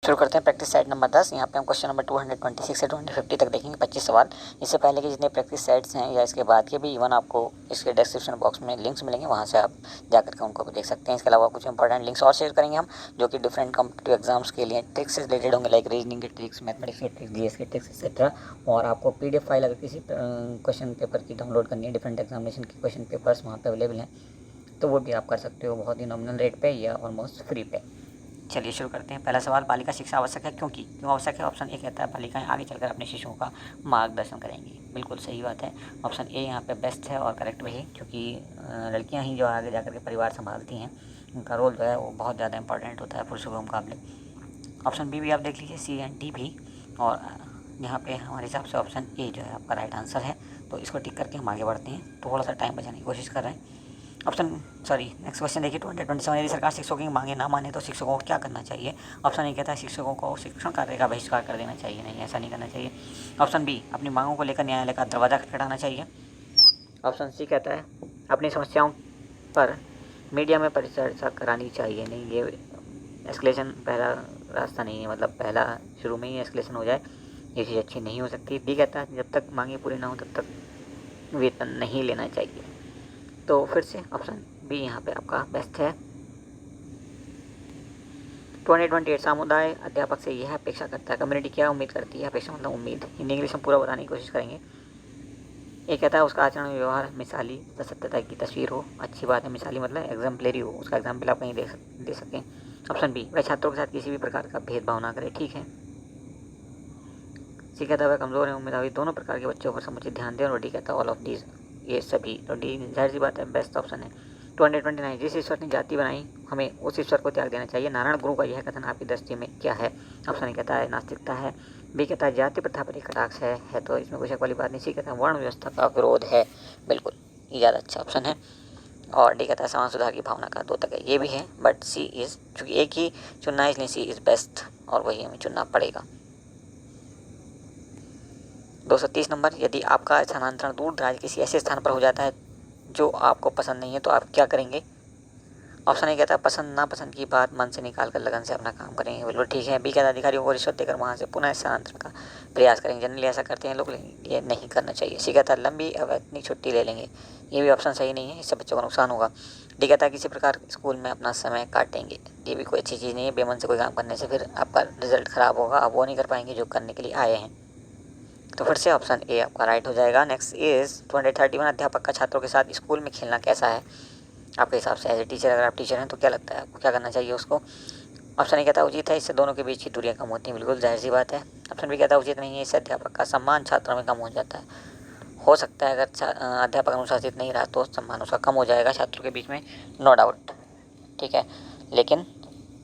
शुरू करते हैं प्रैक्टिस सेट नंबर 10। यहाँ पे हम क्वेश्चन नंबर 226 से 250 तक देखेंगे 25 सवाल। इससे पहले के जितने प्रैक्टिस सेट्स हैं या इसके बाद के भी इवन आपको इसके डिस्क्रिप्शन बॉक्स में लिंक्स मिलेंगे, वहाँ से आप जाकर के उनको भी देख सकते हैं। इसके अलावा कुछ इंपॉर्टेंट लिंक्स और शेयर करेंगे हम, जो कि डिफरेंट कॉम्पिटिटिव एग्जाम्स के लिए ट्रिक्स से रिलेटेड होंगे, लाइक रीजनिंग के ट्रिक्स, मैथमेटिक्स के ट्रिक्स, जीएस के ट्रिक्स एक्सेट्रा। और आपको PDF फाइल अगर किसी क्वेश्चन पेपर की डाउनलोड करनी है, डिफरेंट एग्जामिनेशन के क्वेश्चन पेपर्स वहाँ पर अवेलेबल हैं, तो वो भी आप कर सकते हो बहुत ही नॉमिनल रेट पे या ऑलमोस्ट फ्री पे। चलिए शुरू करते हैं। पहला सवाल, बालिका शिक्षा आवश्यक है क्योंकि क्यों आवश्यक है? ऑप्शन ए कहता है बालिकाएं आगे चलकर अपने शिशुओं का मार्गदर्शन करेंगी। बिल्कुल सही बात है, ऑप्शन ए यहाँ पे बेस्ट है और करेक्ट भी है, क्योंकि लड़कियां ही जो आगे जाकर के परिवार संभालती हैं, उनका रोल जो है वो बहुत ज़्यादा इंपॉर्टेंट होता है पुरुषों के मुकाबले। ऑप्शन बी भी आप देख लीजिए, सी एंड डी भी, और यहाँ पे हमारे हिसाब से ऑप्शन ए जो है आपका राइट आंसर है। तो इसको टिक करके हम आगे बढ़ते हैं, थोड़ा सा टाइम बचाने की कोशिश कर रहे हैं। नेक्स्ट क्वेश्चन देखिए 227। यदि सरकार शिक्षकों की मांगे ना माने तो शिक्षकों को क्या करना चाहिए? ऑप्शन ए कहता है शिक्षकों को शिक्षण कार्य का बहिष्कार कर देना चाहिए। नहीं, ऐसा नहीं करना चाहिए। ऑप्शन बी, अपनी मांगों को लेकर न्यायालय का दरवाजा खटखटाना चाहिए। ऑप्शन सी कहता है अपनी समस्याओं पर मीडिया में परिचर्चा करानी चाहिए। नहीं, ये एस्केलेशन पहला रास्ता नहीं है, मतलब पहला शुरू में ही एस्केलेशन हो जाए, ये चीज़ अच्छी नहीं हो सकती। डी कहता है जब तक मांगे पूरी ना हो तब तक वेतन नहीं लेना चाहिए। तो फिर से ऑप्शन बी यहाँ पे आपका बेस्ट है। 2028 समुदाय अध्यापक से यह अपेक्षा करता है, कम्युनिटी क्या उम्मीद करती है? अपेक्षा मतलब उम्मीद। हिंदी इंग्लिश में पूरा बताने की कोशिश करेंगे। ये कहता है उसका आचरण व्यवहार मिसाली तथा सत्यता की तस्वीर हो। अच्छी बात है, मिसाली मतलब एग्जाम्पलरी हो, उसका एग्जाम्पल आप कहीं दे सकें। ऑप्शन बी, वह छात्रों के साथ किसी भी प्रकार का भेदभाव ना करे। ठीक है। सी कहता है वह कमज़ोर है मेधावी दोनों प्रकार के बच्चों पर समुचित ध्यान दें। और डी कहता है ऑल ऑफ दीज, ये सभी। तो डी जाहिर सी बात है बेस्ट ऑप्शन है। 229 जिस ईश्वर ने जाति बनाई हमें उस ईश्वर को त्याग देना चाहिए। नारायण गुरु का यह कथन आपकी दृष्टि में क्या है? ऑप्शन ए कहता है नास्तिकता है। बी कहता है जाति प्रथा पर एक कटाक्ष है तो इसमें कोई शक वाली बात नहीं। सी कहता है वर्ण व्यवस्था का विरोध है। बिल्कुल, ये ज़्यादा अच्छा ऑप्शन है। और डी कहता है समाज सुधार की भावना का द्योतक है। ये भी है, बट सी इज़, चूँकि एक ही चुनना है इसलिए सी इज़ बेस्ट, और वही हमें चुनना पड़ेगा। 230 नंबर, यदि आपका स्थानांतरण दूर दराज किसी ऐसे स्थान पर हो जाता है जो आपको पसंद नहीं है तो आप क्या करेंगे? ऑप्शन ए कहता है पसंद नापसंद की बात मन से निकाल कर लगन से अपना काम करेंगे। बिल्कुल ठीक है। बी कहता है अधिकारियों को रिश्वत देकर वहाँ से पुनः स्थानांतरण का प्रयास करेंगे। जनरली ऐसा करते हैं लोग, लेकिन ये नहीं करना चाहिए। सी कहता है लंबी अवैतनिक छुट्टी ले लेंगे। ये भी ऑप्शन सही नहीं है, इससे बच्चों को नुकसान होगा। डी कहता है किसी प्रकार स्कूल में अपना समय काटेंगे। ये भी कोई अच्छी चीज़ नहीं है, बेमन से कोई काम करने से फिर आपका रिजल्ट ख़राब होगा, आप वो नहीं कर पाएंगे जो करने के लिए आए हैं। तो फिर से ऑप्शन ए आपका राइट हो जाएगा। नेक्स्ट इज 231, अध्यापक का छात्रों के साथ स्कूल में खेलना कैसा है आपके हिसाब से? एज ए टीचर, अगर आप टीचर हैं तो क्या लगता है आपको क्या करना चाहिए उसको? ऑप्शन ए कहता है उचित है, इससे दोनों के बीच की दूरियां कम होती हैं। बिल्कुल जाहिर सी बात है। ऑप्शन बी कहता है उचित नहीं है, इससे अध्यापक का सम्मान छात्रों में कम हो जाता है। हो सकता है अगर अध्यापक अनुशासित नहीं रहा तो सम्मान उसका कम हो जाएगा छात्रों के बीच में, नो डाउट। ठीक है, लेकिन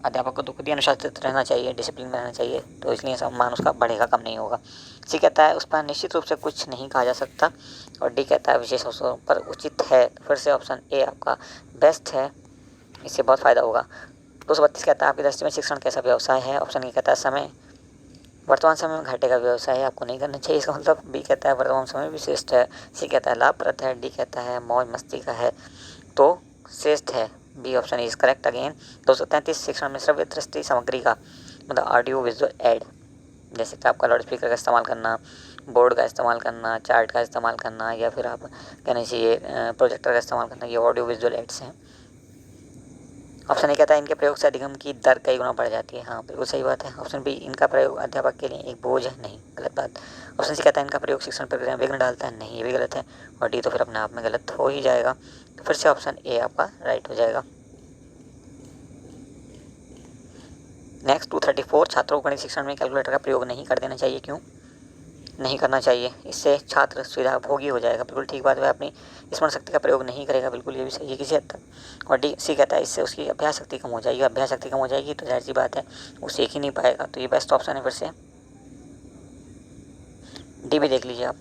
अध्यापक को तो खुद ही अनुशासित रहना चाहिए, डिसिप्लिन में रहना चाहिए, तो इसलिए सम्मान उसका बढ़ेगा, कम नहीं होगा। सी कहता है उस पर निश्चित रूप से कुछ नहीं कहा जा सकता। और डी कहता है विशेष अवसरों पर उचित है। फिर से ऑप्शन ए आपका बेस्ट है, इससे बहुत फ़ायदा होगा। 232 कहता है आपकी दृष्टि में शिक्षण कैसा व्यवसाय है? ऑप्शन ए कहता है समय वर्तमान समय में घाटे का व्यवसाय है, आपको नहीं करना चाहिए इसका मतलब। बी कहता है वर्तमान समय भी श्रेष्ठ है। सी कहता है लाभप्रद है। डी कहता है मौज मस्ती का है, तो श्रेष्ठ है। B option is correct again. 233 शिक्षण में श्रव्य दृष्टि सामग्री का मतलब ऑडियो विजुअल एड, जैसे कि आपका लाउड स्पीकर का इस्तेमाल करना, बोर्ड का इस्तेमाल करना, चार्ट का इस्तेमाल करना, या फिर आप कहना चाहिए प्रोजेक्टर का इस्तेमाल करना, ये ऑडियो विजुअल एड्स हैं। ऑप्शन ए कहता है इनके प्रयोग से अधिगम की दर कई गुना बढ़ जाती है। हाँ बिल्कुल सही बात है। ऑप्शन बी इनका प्रयोग अध्यापक के लिए एक बोझ है। नहीं, गलत बात। ऑप्शन सी कहता है इनका प्रयोग शिक्षण प्रक्रिया में विघ्न डालता है। नहीं, ये भी गलत है। और डी तो फिर अपने आप में गलत हो ही जाएगा। तो फिर से ऑप्शन ए आपका राइट हो जाएगा। नेक्स्ट 234, छात्रों को गणित शिक्षण में कैलकुलेटर का प्रयोग नहीं कर देना चाहिए। क्यों नहीं करना चाहिए? इससे छात्र सुविधा भोगी हो जाएगा। बिल्कुल ठीक बात है, वह अपनी स्मरण शक्ति का प्रयोग नहीं करेगा। बिल्कुल ये भी सही है किसी हद तक। और डी सी कहता है इससे उसकी अभ्यास शक्ति कम हो जाएगी। अभ्यास शक्ति कम हो जाएगी तो जाहिर सी बात है वो सीख ही नहीं पाएगा। तो ये बेस्ट ऑप्शन है। फिर से डी भी देख लीजिए आप।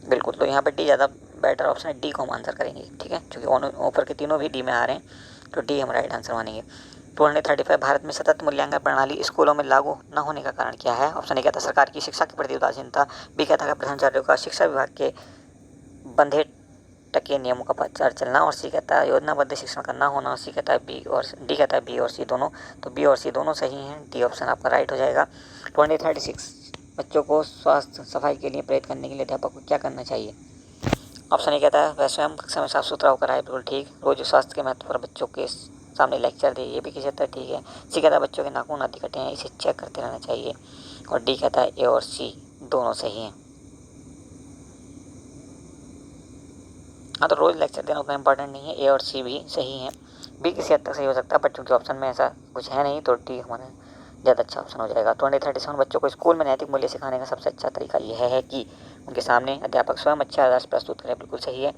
बिल्कुल, तो यहाँ पर डी ज़्यादा बेटर ऑप्शन है। डी को हम आंसर करेंगे, ठीक है, क्योंकि ऊपर के तीनों भी डी में आ रहे हैं, तो डी हम राइट आंसर मानेंगे। 235, भारत में सतत मूल्यांकन प्रणाली स्कूलों में लागू न होने का कारण क्या है? ऑप्शन ए कहता है सरकार की शिक्षा के प्रति उदासीनता। बी कहता है भ्रष्टाचारियों का शिक्षा विभाग के बंधे टके नियमों का पचार चलना। और सी कहता है योजनाबद्ध शिक्षण का ना होना। और सी कहता है बी और डी कहता है बी और सी दोनों। तो बी और सी दोनों सही हैं। डी ऑप्शन आपका राइट हो जाएगा। 2036 बच्चों को स्वास्थ्य सफाई के लिए प्रेरित करने के लिए अध्यापक को क्या करना चाहिए। ऑप्शन ए कहता है वह स्वयं कक्षा में साफ सुथरा होकर आए, बिल्कुल ठीक। रोज स्वास्थ्य के महत्व पर बच्चों के सामने लेक्चर दे, ये भी किसी हद तक ठीक है। सी कहता है बच्चों के नाखून अधि कटे हैं, इसे चेक करते रहना चाहिए। और डी कहता है ए और सी दोनों सही हैं। हाँ, तो रोज लेक्चर देना उतना इंपॉर्टेंट नहीं है। ए और सी भी सही हैं। बी किसी हद तक सही हो सकता है, बट चूंकि ऑप्शन में ऐसा कुछ है नहीं, तो डी हमारा ज़्यादा अच्छा ऑप्शन हो जाएगा। 2037 बच्चों को स्कूल में नैतिक मूल्य सिखाने का सबसे अच्छा तरीका यह है कि उनके सामने अध्यापक स्वयं अच्छा आदर्श प्रस्तुत करें, बिल्कुल सही है।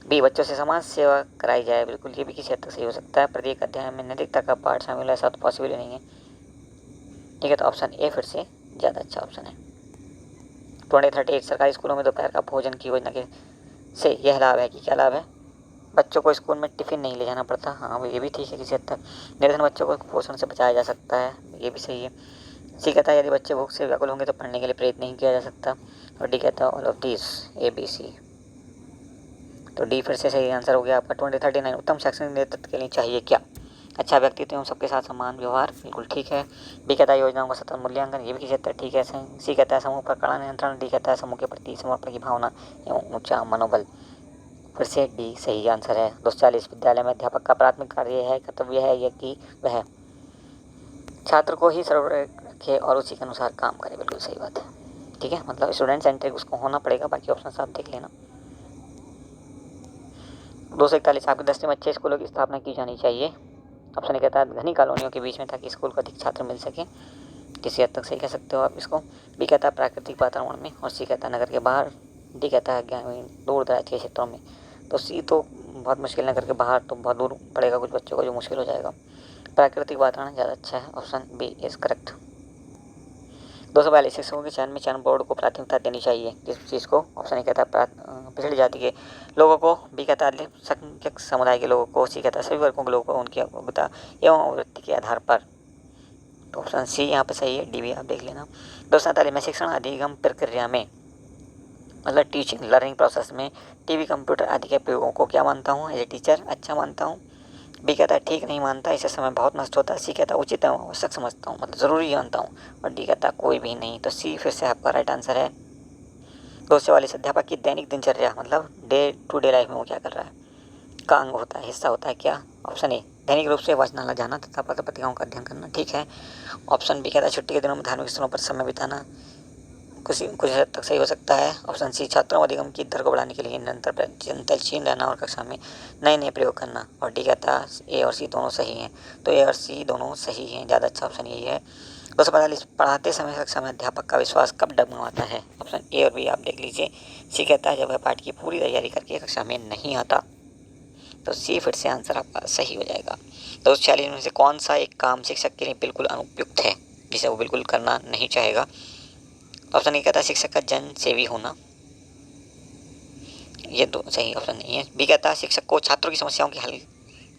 बी बच्चों से समाज सेवा कराई जाए, बिल्कुल ये भी किसी हद तक सही हो सकता है। प्रत्येक अध्याय में नैतिकता का पाठ शामिल है, ऐसा तो पॉसिबल ही नहीं है। ठीक है, तो ऑप्शन ए फिर से ज़्यादा अच्छा ऑप्शन है। 2038 सरकारी स्कूलों में दोपहर का भोजन की योजना के से यह लाभ है कि क्या लाभ है। बच्चों को स्कूल में टिफ़िन नहीं ले जाना पड़ता। हाँ, ये भी ठीक है किसी हद तक। निर्धन बच्चों को कुपोषण से बचाया जा सकता है, ये भी सही है। सी कहता है यदि बच्चे भूख से व्याकुल होंगे तो पढ़ने के लिए प्रेरित नहीं किया जा सकता। और डी कहता है all of this, A B C. तो डी फिर से सही आंसर हो गया आपका। 2039 उत्तम शैक्षणिक नेतृत्व के लिए चाहिए क्या। अच्छा व्यक्तित्व एवं सबके साथ समान व्यवहार, बिल्कुल ठीक है। बी कहता है योजनाओं का सतत मूल्यांकन, ये भी किसी हद तक ठीक है। सी कहता है समूह पर कड़ा नियंत्रण। डी कहता है समूह के प्रति समर्पण की भावना एवं ऊंचा मनोबल। फिर से डी सही आंसर है। 240 विद्यालय में अध्यापक का प्राथमिक कार्य है, कर्तव्य है यह कि वह छात्र को ही सर्वोपरि रखे और उसी के अनुसार काम करे, बिल्कुल सही बात है। ठीक है, मतलब स्टूडेंट सेंट्रिक उसको होना पड़ेगा। बाकी ऑप्शन आप देख लेना। 241 आपके 10 में अच्छे स्कूलों की स्थापना की जानी चाहिए। ऑप्शन ए कहता है घनी कॉलोनियों के बीच में ताकि स्कूल को अधिक छात्र मिल सके, किसी हद तक सही कह सकते हो आप इसको। बी कहता है प्राकृतिक वातावरण में। और सी कहता है नगर के बाहर। डी कहता है ग्रामीण दूर दराज के क्षेत्रों में। तो सी तो बहुत मुश्किल, नगर के बाहर तो बहुत दूर पड़ेगा कुछ बच्चों को, जो मुश्किल हो जाएगा। प्राकृतिक वातावरण ज़्यादा अच्छा है। Option B is correct. 242 शिक्षकों के चयन में चयन बोर्ड को प्राथमिकता देनी चाहिए, किस चीज़ को। ऑप्शन ए कहता है पिछड़ी जाति के लोगों को। बी कहता है अल्पसंख्यक समुदाय के लोगों को। सी कहता है सभी वर्गों के लोगों को उनकी योग्यता एवं आवृत्ति के आधार पर। तो ऑप्शन सी यहाँ पे सही है। डी भी आप देख लेना। 247 में शिक्षण अधिगम प्रक्रिया में, मतलब टीचिंग लर्निंग प्रोसेस में टीवी कंप्यूटर आदि के प्रयोगों को क्या मानता हूँ। एज ए टीचर अच्छा मानता हूँ। बी कहता है ठीक नहीं मानता, इससे समय बहुत नष्ट होता है। सी कहता है उचित एवं आवश्यक समझता हूँ, मतलब ज़रूरी मानता हूँ। और डी कहता है कोई भी नहीं। तो सी फिर से आपका राइट आंसर है। 244 अध्यापक की दैनिक दिनचर्या, मतलब डे टू डे लाइफ में वो क्या कर रहा है, का अंग होता है, हिस्सा होता है क्या। ऑप्शन ए दैनिक रूप से वाचनालय जाना तथा पत्र पत्रिकाओं का अध्ययन करना, ठीक है। ऑप्शन बी कहता है छुट्टी के दिनों में धार्मिक स्थलों पर समय बिताना, कुछ हद तक सही हो सकता है। ऑप्शन सी छात्रों में अधिगम की दर को बढ़ाने के लिए निरंतर चिंतनशील रहना और कक्षा में नए नए प्रयोग करना। और डी कहता है ए और सी दोनों सही हैं। तो ए और सी दोनों सही हैं, ज़्यादा अच्छा ऑप्शन यही है। 245 पढ़ाते समय कक्षा में अध्यापक का विश्वास कब डगमगाता है। ऑप्शन ए और बी आप देख लीजिए। सी कहता है जब वह पाठ की पूरी तैयारी करके कक्षा में नहीं आता। तो सी फिर से आंसर आपका सही हो जाएगा। 246 में से कौन सा एक काम शिक्षक के लिए बिल्कुल अनुपयुक्त है, जिसे वो बिल्कुल करना नहीं चाहेगा। ऑप्शन ए कहता है शिक्षक का जन सेवी होना, ये दो सही ऑप्शन नहीं है। बी कहता है शिक्षक को छात्रों की समस्याओं के हल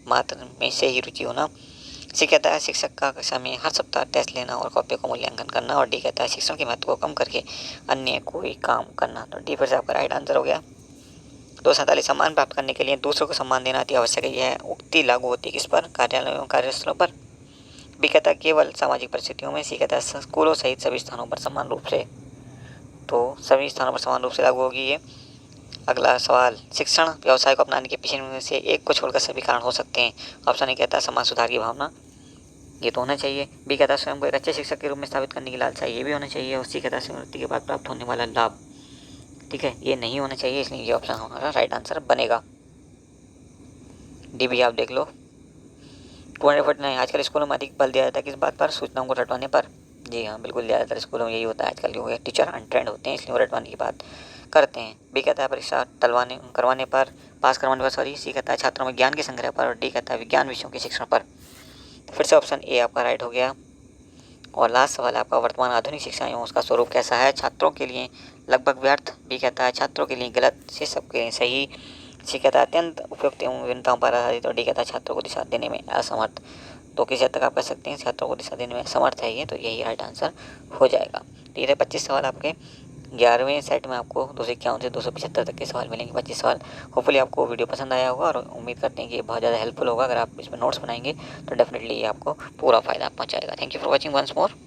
मात्र में से ही रुचि होना। सी कहता है शिक्षक का कक्षा में हर सप्ताह टेस्ट लेना और कॉपी का मूल्यांकन करना। और डी कहता है शिक्षण के महत्व को कम करके अन्य कोई काम करना। तो डी फिर से आपका राइट आंसर हो गया। 247 सम्मान प्राप्त करने के लिए दूसरों को सम्मान देना अति आवश्यक है। यह उक्ति लागू होती है किस पर, कार्यालयों एवं कार्यस्थलों पर। बी कहता है केवल सामाजिक परिस्थितियों में। सी कहता है स्कूलों सहित सभी स्थानों पर समान रूप से। तो सभी स्थानों पर समान रूप से लागू होगी ये। अगला सवाल, शिक्षण व्यवसाय को अपनाने के पीछे में से एक को छोड़कर सभी कारण हो सकते हैं। ऑप्शन ए कहता है समाज सुधार की भावना, ये तो होना चाहिए। बी कहता है स्वयं को एक अच्छे शिक्षक के रूप में स्थापित करने की लालसा, ये भी होना चाहिए। और सी कहता है स्मृति के बाद प्राप्त होने वाला लाभ, ठीक है, ये नहीं होना चाहिए, इसलिए ये ऑप्शन हमारा राइट आंसर बनेगा। डी भी आप देख लो। 249 आजकल स्कूलों में अधिक बल दिया जाता है किस बात पर, सूचनाओं को रटवाने पर। जी हाँ, बिल्कुल ज़्यादातर स्कूलों में यही होता है आजकल, क्योंकि टीचर अनट्रेंड होते हैं, इसलिए वो रटवाने की बात करते हैं। बी कहता है परीक्षा करवाने पर, पास करवाने पर सॉरी। सी कहता है छात्रों में ज्ञान के संग्रह पर। और डी कहता है विज्ञान विषयों के शिक्षण पर। फिर से ऑप्शन ए आपका राइट हो गया। और लास्ट सवाल आपका, वर्तमान आधुनिक शिक्षा एवं उसका स्वरूप कैसा है। छात्रों के लिए लगभग व्यर्थ। बी कहता है छात्रों के लिए गलत, सी सबके लिए सही। सी कहता है अत्यंत उपयुक्त एवं विभिन्नताओं पर आधारित। और डी कहता है छात्रों को दिशा देने में असमर्थ। तो किसी हद तक आप कह सकते हैं छात्रों को दिशा देने में असमर्थ है ये, तो यही राइट आंसर हो जाएगा। तो ये 25 सवाल आपके 11वें सेट में आपको 251 से 275 तक के सवाल मिलेंगे, 25 सवाल। होपफुली आपको वीडियो पसंद आया होगा और उम्मीद करते हैं कि बहुत ज़्यादा हेल्पफुल होगा। अगर आप इसमें नोट्स बनाएंगे तो डेफिनेटली ये आपको पूरा फ़ायदा पहुँचाएगा। Thank you for watching once more.